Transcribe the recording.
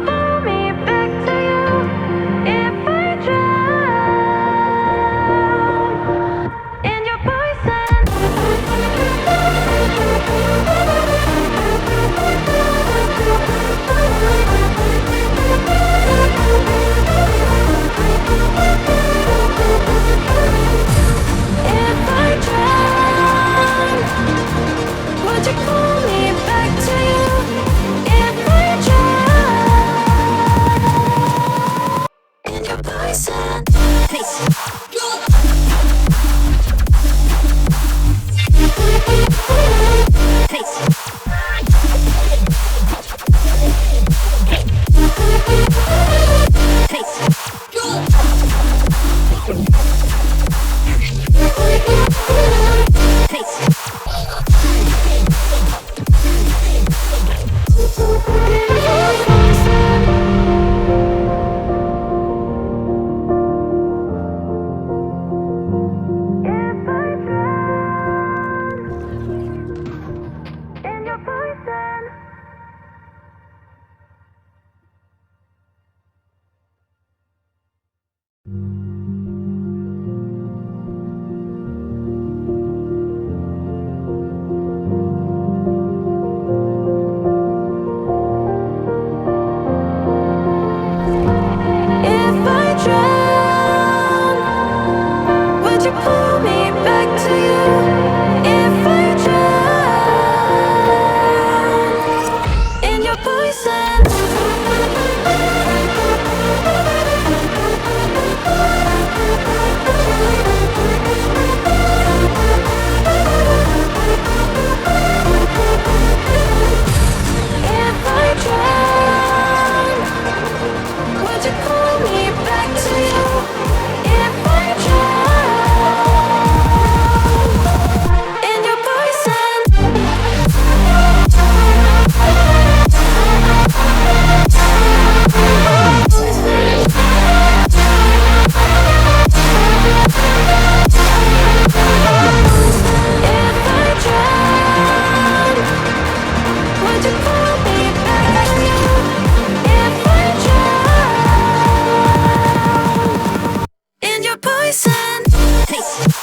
pull me back to you if I drown in your poison? If I drown, would you pull me back to you if I drown in your poison? Face. Face. If I drown, would you pull me back to you? If I drown in your poison. If I drown, would you pull me back to you if I drown in your poison? If I drown, would you pull me back to you if I drown in your poison? Face.